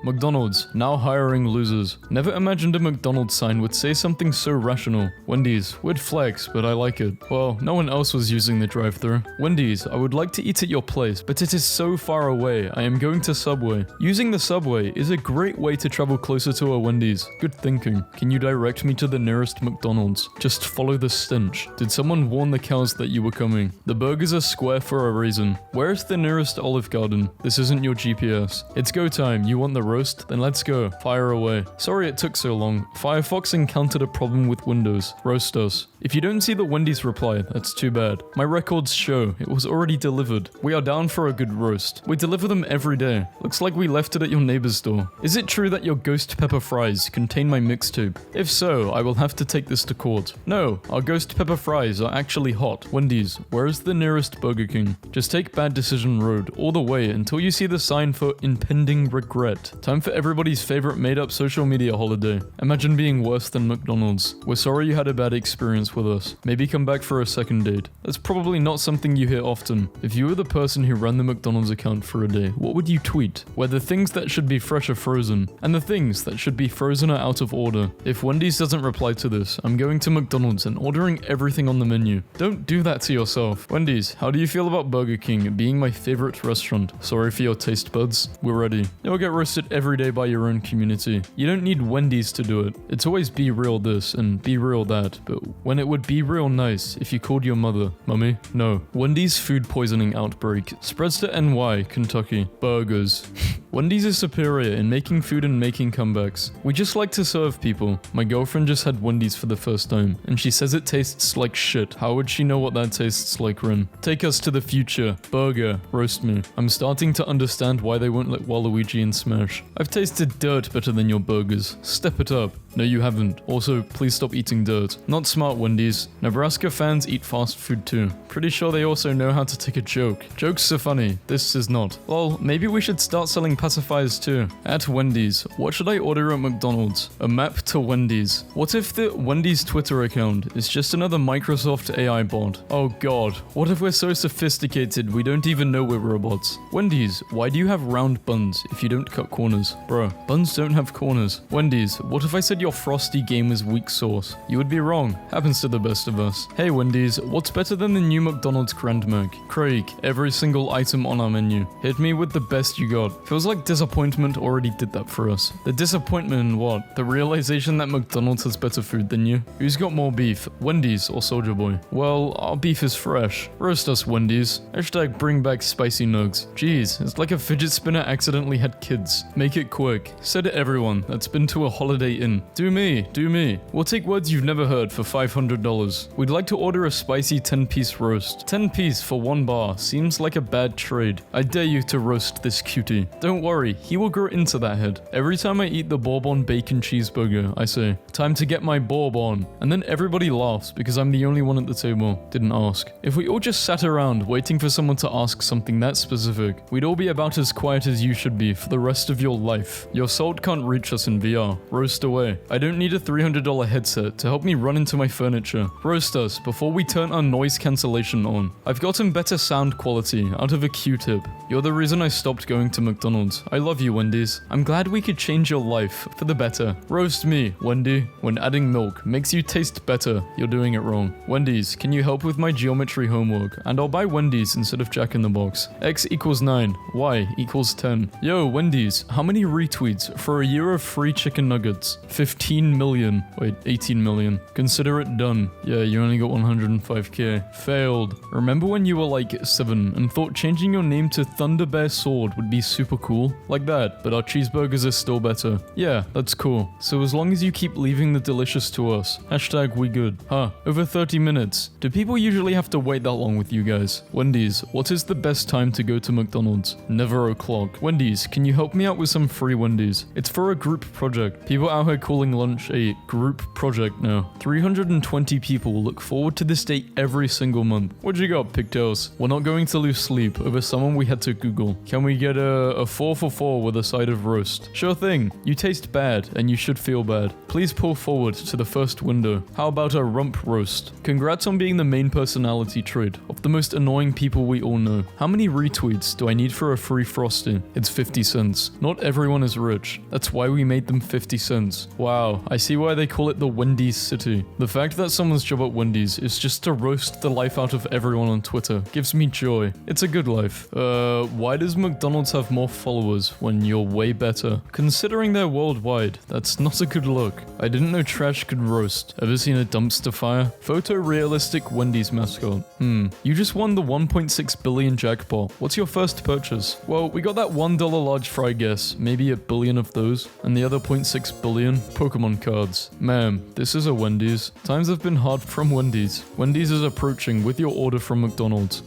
McDonald's, now hiring losers. Never imagined a McDonald's sign would say something so rational. Wendy's, weird flex, but I like it. Well, no one else was using the drive-thru. Wendy's, I would like to eat at your place, but it is so far away. I am going to Subway. Using the Subway is a great way to travel closer to a Wendy's. Good thinking. Can you direct me to the nearest McDonald's? Just follow the stench. Did someone warn the cows that you were coming? The burgers are square for a reason. Where's the nearest Olive Garden? This isn't your GPS. It's go time. You want the roast? Then let's go. Fire away. Sorry it took so long. Firefox encountered a problem with Windows. Roast us. If you don't see the Wendy's reply, that's too bad. My records show it was already delivered. We are down for a good roast. We deliver them every day. Looks like we left it at your neighbor's door. Is it true that your ghost pepper fries contain my mixtape? If so, I will have to take this to court. No, our ghost pepper fries are actually hot. Wendy's, where is the nearest Burger King? Just take Bad Decision Road all the way until you see the sign for impending regret. Time for everybody's favorite made-up social media holiday. Imagine being worse than McDonald's. We're sorry you had a bad experience with us. Maybe come back for a second date. That's probably not something you hear often. If you were the person who ran the McDonald's account for a day, what would you tweet? Where the things that should be fresh are frozen, and the things that should be frozen are out of order. If Wendy's doesn't reply to this, I'm going to McDonald's and ordering everything on the menu. Don't do that to yourself. Wendy's, how do you feel about Burger King being my favorite restaurant? Sorry for your taste buds. We're ready. You'll get roasted every day by your own community. You don't need Wendy's to do it. It's always be real this and be real that, but when it would be real nice if you called your mother. Mummy? No. Wendy's food poisoning outbreak spreads to NY, Kentucky. Burgers. Wendy's is superior in making food and making comebacks. We just like to serve people. My girlfriend just had Wendy's for the first time, and she says it tastes like shit. How would she know what that tastes like, Ren? Take us to the future. Burger. Roast me. I'm starting to understand why they won't let Waluigi in Smash. I've tasted dirt better than your burgers. Step it up. No, you haven't. Also, please stop eating dirt. Not smart, Wendy's. Nebraska fans eat fast food too. Pretty sure they also know how to take a joke. Jokes are funny. This is not. Lol, maybe we should start selling pacifiers too. At Wendy's. What should I order at McDonald's? A map to Wendy's. What if the Wendy's Twitter account is just another Microsoft AI bot? Oh god. What if we're so sophisticated we don't even know we're robots? Wendy's, why do you have round buns if you don't cut corners? Bruh, buns don't have corners. Wendy's, what if I said your frosty gamer's weak sauce? You would be wrong. Happens to the best of us. Hey Wendy's, what's better than the new McDonald's Grand Mac? Craig, every single item on our menu. Hit me with the best you got. Feels like disappointment already did that for us. The disappointment in what? The realization that McDonald's has better food than you? Who's got more beef? Wendy's or Soulja Boy? Well, our beef is fresh. Roast us, Wendy's. Hashtag bring back spicy nugs. Jeez, it's like a fidget spinner accidentally had kids. Make it quick. Say to everyone that's been to a Holiday Inn. Do me, do me. We'll take words you've never heard for $500. We'd like to order a spicy 10-piece roast. 10-piece for 1 bar seems like a bad trade. I dare you to roast this cutie. Don't worry, he will grow into that head. Every time I eat the Bourbon bacon cheeseburger, I say, time to get my Bourbon. And then everybody laughs because I'm the only one at the table. Didn't ask. If we all just sat around waiting for someone to ask something that specific, we'd all be about as quiet as you should be for the rest of your life. Your salt can't reach us in VR. Roast away. I don't need a $300 headset to help me run into my furniture. Roast us before we turn our noise cancellation on. I've gotten better sound quality out of a Q-tip. You're the reason I stopped going to McDonald's. I love you, Wendy's. I'm glad we could change your life for the better. Roast me, Wendy. When adding milk makes you taste better, you're doing it wrong. Wendy's, can you help with my geometry homework? And I'll buy Wendy's instead of Jack in the Box. X equals 9. Y equals 10. Yo, Wendy's, how many retweets for a year of free chicken nuggets? 15 million. Wait, 18 million. Consider it done. Yeah, you only got 105k. Failed. Remember when you were like 7 and thought changing your name to Thunder Bear Sword would be super cool? Like that, but our cheeseburgers are still better. Yeah, that's cool. So as long as you keep leaving the delicious to us. Hashtag we good. Huh, over 30 minutes. Do people usually have to wait that long with you guys? Wendy's, what is the best time to go to McDonald's? Never o'clock. Wendy's, can you help me out with some free Wendy's? It's for a group project. People out here calling lunch a group project now. $320 20 people look forward to this day every single month. What you got, pigtails? We're not going to lose sleep over someone we had to Google. Can we get a 4 for 4 with a side of roast? Sure thing. You taste bad and you should feel bad. Please pull forward to the first window. How about a rump roast? Congrats on being the main personality trait of the most annoying people we all know. How many retweets do I need for a free Frosty? It's 50 cents. Not everyone is rich. That's why we made them 50 cents. Wow, I see why they call it the Wendy's city. The fact that someone's job at Wendy's is just to roast the life out of everyone on Twitter gives me joy. It's a good life. Why does McDonald's have more followers when you're way better? Considering they're worldwide, that's not a good look. I didn't know trash could roast. Ever seen a dumpster fire? Photorealistic Wendy's mascot. You just won the 1.6 billion jackpot. What's your first purchase? Well, we got that $1 large fry guess, maybe a billion of those, and the other 0.6 billion Pokemon cards. Ma'am, this is a Wendy's. Times have been hard from Wendy's. Wendy's is approaching with your order from McDonald's.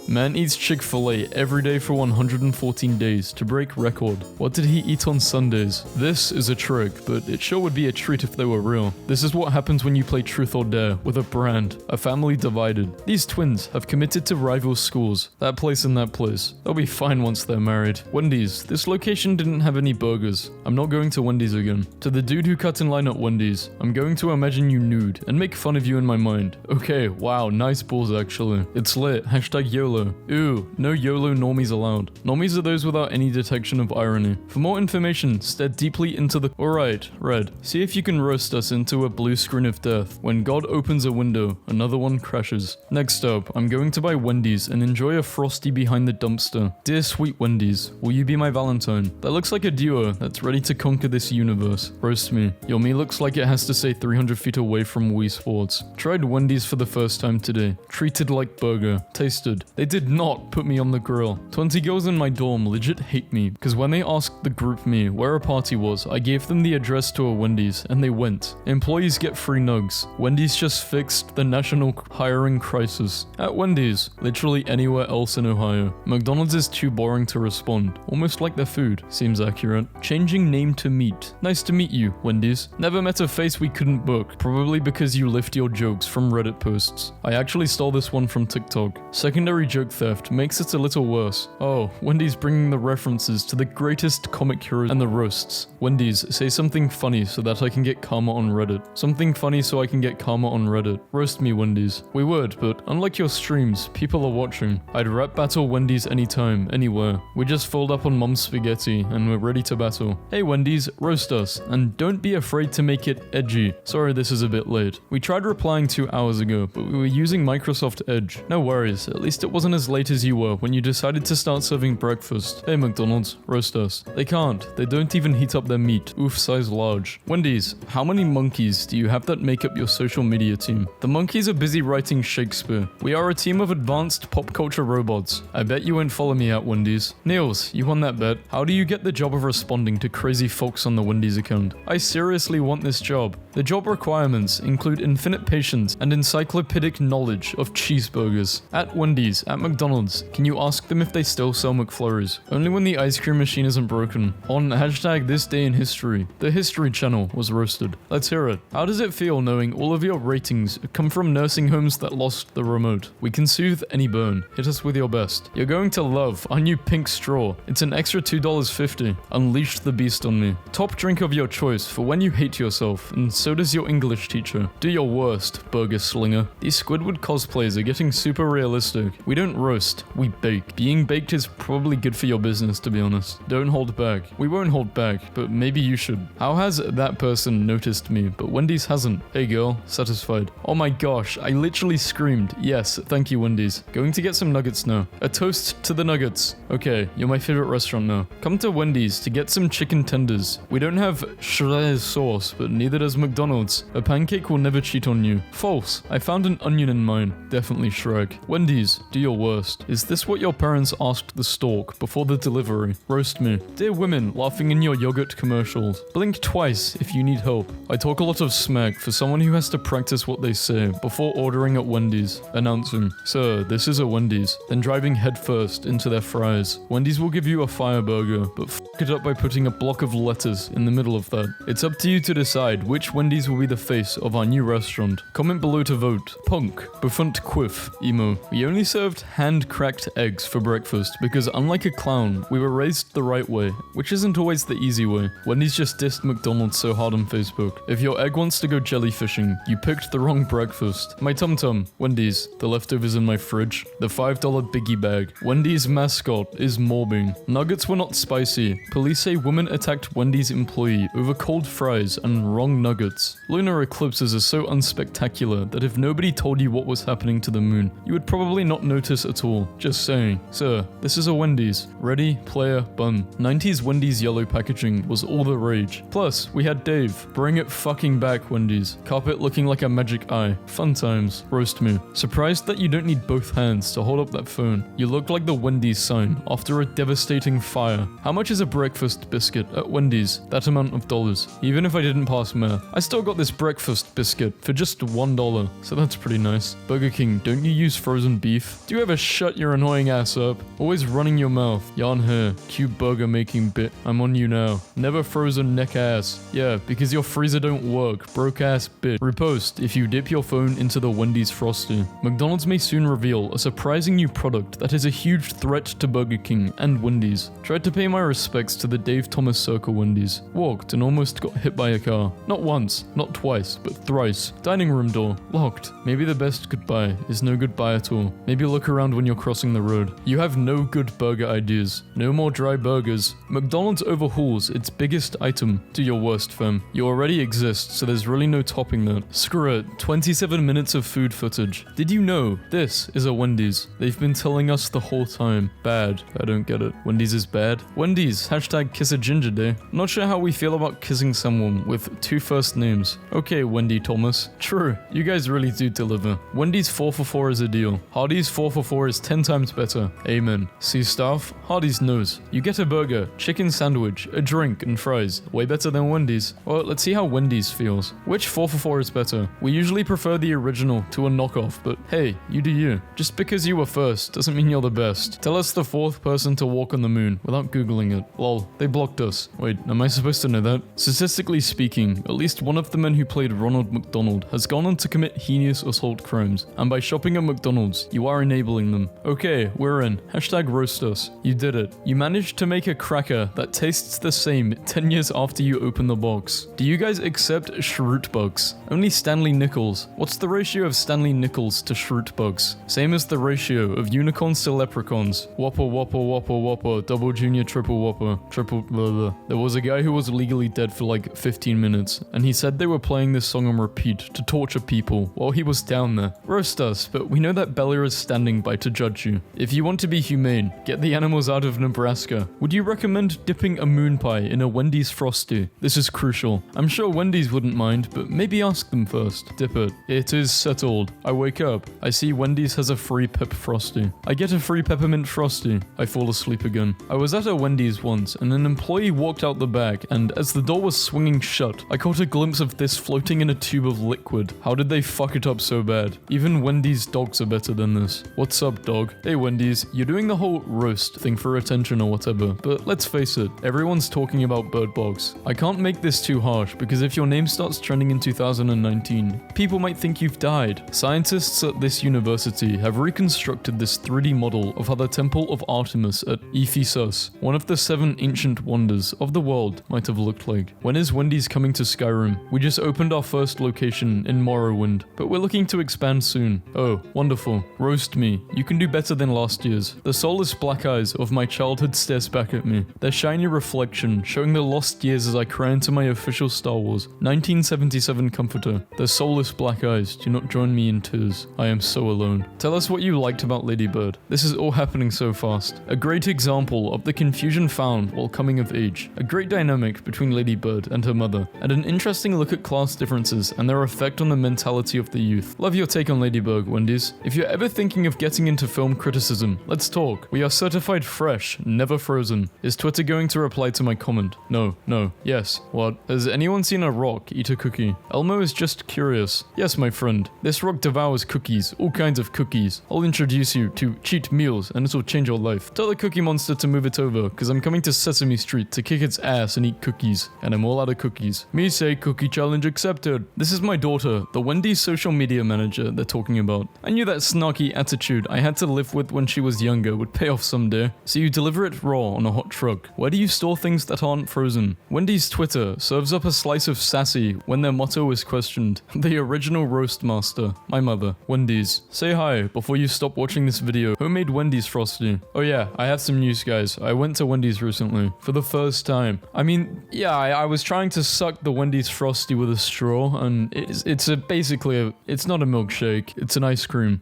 Man eats Chick-fil-A every day for 114 days to break record. What did he eat on Sundays? This is a trick, but it sure would be a treat if they were real. This is what happens when you play Truth or Dare with a brand, a family divided. These twins have committed to rival schools, that place and that place. They'll be fine once they're married. Wendy's, this location didn't have any burgers. I'm not going to Wendy's again. To the dude who cut in line at Wendy's, I'm going to imagine you nude and make fun of you in my mind. Okay, wow, nice balls actually. It's lit, hashtag YOLO. Ew, no YOLO normies allowed. Normies are those without any detection of irony. For more information, stare deeply into the— Alright, Red, see if you can roast us into a blue screen of death. When God opens a window, another one crashes. Next up, I'm going to buy Wendy's and enjoy a Frosty behind the dumpster. Dear sweet Wendy's, will you be my Valentine? That looks like a duo that's ready to conquer this universe. Roast me. Your me looks like it has to stay 300 feet away from Wii Sports. Tried Wendy's for the first time today. Treated like burger. Tasted. They did not put me on the grill. 20 girls in my dorm legit hate me because when they asked the group me where a party was, I gave them the address to a Wendy's and they went. Employees get free nugs. Wendy's just fixed the national hiring crisis. At Wendy's, literally anywhere else in Ohio. McDonald's is too boring to respond. Almost like their food. Seems accurate. Changing name to meat. Nice to meet you, Wendy's. Never met a face we couldn't book. Probably because you lift your jokes from Reddit posts. I actually stole this one from TikTok. Secondary joke theft makes it a little worse. Oh, Wendy's bringing the references to the greatest comic heroes and the roasts. Wendy's, say something funny so that I can get karma on Reddit. Something funny so I can get karma on Reddit. Roast me, Wendy's. We would, but unlike your streams, people are watching. I'd rap battle Wendy's anytime, anywhere. We just fold up on mom's spaghetti and we're ready to battle. Hey Wendy's, roast us, and don't be afraid to make it edgy. Sorry this is a bit late. We tried replying 2 hours ago, but we were using Microsoft Edge. No worries, at least it wasn't as late as you were when you decided to start serving breakfast. Hey McDonald's, roast us. They can't. They don't even heat up their meat. Oof, size large. Wendy's, how many monkeys do you have that make up your social media team? The monkeys are busy writing Shakespeare. We are a team of advanced pop culture robots. I bet you won't follow me at Wendy's. Niels, you won that bet. How do you get the job of responding to crazy folks on the Wendy's account? I seriously want this job. The job requirements include infinite patience and encyclopedic knowledge of cheeseburgers. At Wendy's, at McDonald's, can you ask them if they still sell McFlurries? Only when the ice cream machine isn't broken. On hashtag this day in history, the History Channel was roasted. Let's hear it. How does it feel knowing all of your ratings come from nursing homes that lost the remote? We can soothe any burn. Hit us with your best. You're going to love our new pink straw. It's an extra $2.50. Unleash the beast on me. Top drink of your choice for when you hate yourself, and so does your English teacher. Do your worst, burger slinger. These Squidward cosplays are getting super realistic. We don't roast, we bake. Being baked is probably good for your business, to be honest. Don't hold back. We won't hold back, but maybe you should. How has that person noticed me, but Wendy's hasn't? Hey girl, satisfied. Oh my gosh, I literally screamed. Yes, thank you Wendy's. Going to get some nuggets now. A toast to the nuggets. Okay, you're my favorite restaurant now. Come to Wendy's to get some chicken tenders. We don't have Shrez sauce, but neither does McDonald's. A pancake will never cheat on you. False. I found an onion in mine. Definitely Shrek. Wendy's, do your your worst. Is this what your parents asked the stork before the delivery? Roast me. Dear women laughing in your yogurt commercials, blink twice if you need help. I talk a lot of smack for someone who has to practice what they say before ordering at Wendy's. Announcing, sir, this is a Wendy's. Then driving headfirst into their fries. Wendy's will give you a fire burger, but f*** it up by putting a block of lettuce in the middle of that. It's up to you to decide which Wendy's will be the face of our new restaurant. Comment below to vote. Punk, Buffant Quiff, Emo. We only served hand-cracked eggs for breakfast because unlike a clown, we were raised the right way, which isn't always the easy way. Wendy's just dissed McDonald's so hard on Facebook. If your egg wants to go jellyfishing, you picked the wrong breakfast. My tum-tum, Wendy's, the leftovers in my fridge, the $5 biggie bag. Wendy's mascot is morbing. Nuggets were not spicy. Police say woman attacked Wendy's employee over cold fries and wrong nuggets. Lunar eclipses are so unspectacular that if nobody told you what was happening to the moon, you would probably not notice at all. Just saying. Sir, this is a Wendy's. Ready, player, bun. 90s Wendy's yellow packaging was all the rage. Plus, we had Dave. Bring it fucking back, Wendy's. Carpet looking like a magic eye. Fun times. Roast me. Surprised that you don't need both hands to hold up that phone. You look like the Wendy's sign after a devastating fire. How much is a breakfast biscuit at Wendy's? That amount of dollars. Even if I didn't pass math, I still got this breakfast biscuit for just $1, so that's pretty nice. Burger King, don't you use frozen beef? Do you ever shut your annoying ass up? Always running your mouth. Yarn hair, cube burger making bit. I'm on you now. Never frozen neck ass. Yeah, because your freezer don't work. Broke ass bit. Repost if you dip your phone into the Wendy's Frosty. McDonald's may soon reveal a surprising new product that is a huge threat to Burger King and Wendy's. Tried to pay my respects to the Dave Thomas Circle Wendy's. Walked and almost got hit by a car. Not once, not twice, but thrice. Dining room door, locked. Maybe the best goodbye is no goodbye at all. Maybe look around when you're crossing the road. You have no good burger ideas. No more dry burgers. McDonald's overhauls its biggest item to your worst, fam. You already exist, so there's really no topping that. Screw it. 27 minutes of food footage. Did you know this is a Wendy's? They've been telling us the whole time. Bad. I don't get it. Wendy's is bad. Wendy's, hashtag kiss a ginger day. Not sure how we feel about kissing someone with two first names. Okay, Wendy Thomas. True, you guys really do deliver. Wendy's 4 for 4 is a deal. Hardee's 4 for 4 is 10 times better. Amen. See staff? Hardee's knows. You get a burger, chicken sandwich, a drink, and fries. Way better than Wendy's. Well, let's see how Wendy's feels. Which 4 for 4 is better? We usually prefer the original to a knockoff, but hey, you do you. Just because you were first doesn't mean you're the best. Tell us the fourth person to walk on the moon without googling it. Lol, they blocked us. Wait, am I supposed to know that? Statistically speaking, at least one of the men who played Ronald McDonald has gone on to commit heinous assault crimes, and by shopping at McDonald's, you are enabling them. Okay, we're in. Hashtag roast us. You did it. You managed to make a cracker that tastes the same 10 years after you open the box. Do you guys accept Shroot bugs? Only Stanley Nichols. What's the ratio of Stanley Nichols to Shroot bugs? Same as the ratio of unicorns to leprechauns. Whopper, whopper, whopper, whopper, double junior, triple whopper, triple blah blah. There was a guy who was legally dead for like 15 minutes, and he said they were playing this song on repeat to torture people while he was down there. Roast us, but we know that Bella is standing by to judge you. If you want to be humane, get the animals out of Nebraska. Would you recommend dipping a moon pie in a Wendy's Frosty? This is crucial. I'm sure Wendy's wouldn't mind, but maybe ask them first. Dip it. It is settled. I wake up. I see Wendy's has a free pep frosty. I get a free peppermint frosty. I fall asleep again. I was at a Wendy's once, and an employee walked out the back, and as the door was swinging shut, I caught a glimpse of this floating in a tube of liquid. How did they fuck it up so bad? Even Wendy's dogs are better than this. What's up, dog? Hey, Wendy's, you're doing the whole roast thing for attention or whatever, but let's face it, everyone's talking about Bird Box. I can't make this too harsh, because if your name starts trending in 2019, people might think you've died. Scientists at this university have reconstructed this 3D model of how the Temple of Artemis at Ephesus, one of the 7 ancient wonders of the world, might have looked like. When is Wendy's coming to Skyrim? We just opened our first location in Morrowind, but we're looking to expand soon. Oh, wonderful. Roast me. You can do better than last year's. The soulless black eyes of my childhood stares back at me, their shiny reflection showing the lost years as I cry into my official Star Wars 1977 comforter. The soulless black eyes do not join me in tears. I am so alone. Tell us what you liked about Lady Bird. This is all happening so fast. A great example of the confusion found while coming of age. A great dynamic between Lady Bird and her mother, and an interesting look at class differences and their effect on the mentality of the youth. Love your take on Ladybird, Wendy's. If you're ever thinking of getting into film criticism. Let's talk. We are certified fresh, never frozen. Is Twitter going to reply to my comment? No, no, yes. What? Has anyone seen a rock eat a cookie? Elmo is just curious. Yes, my friend. This rock devours cookies, all kinds of cookies. I'll introduce you to cheat meals and it'll change your life. Tell the Cookie Monster to move it over, cause I'm coming to Sesame Street to kick its ass and eat cookies. And I'm all out of cookies. Me say cookie challenge accepted. This is my daughter, the Wendy's social media manager they're talking about. I knew that snarky attitude I had to live with when she was younger would pay off someday. So you deliver it raw on a hot truck. Where do you store things that aren't frozen? Wendy's Twitter serves up a slice of sassy when their motto is questioned. The original roast master, my mother. Wendy's. Say hi before you stop watching this video. Who made Wendy's Frosty? Oh yeah, I have some news guys. I went to Wendy's recently. For the first time. I mean, yeah, I was trying to suck the Wendy's Frosty with a straw and it's not a milkshake, it's an ice cream.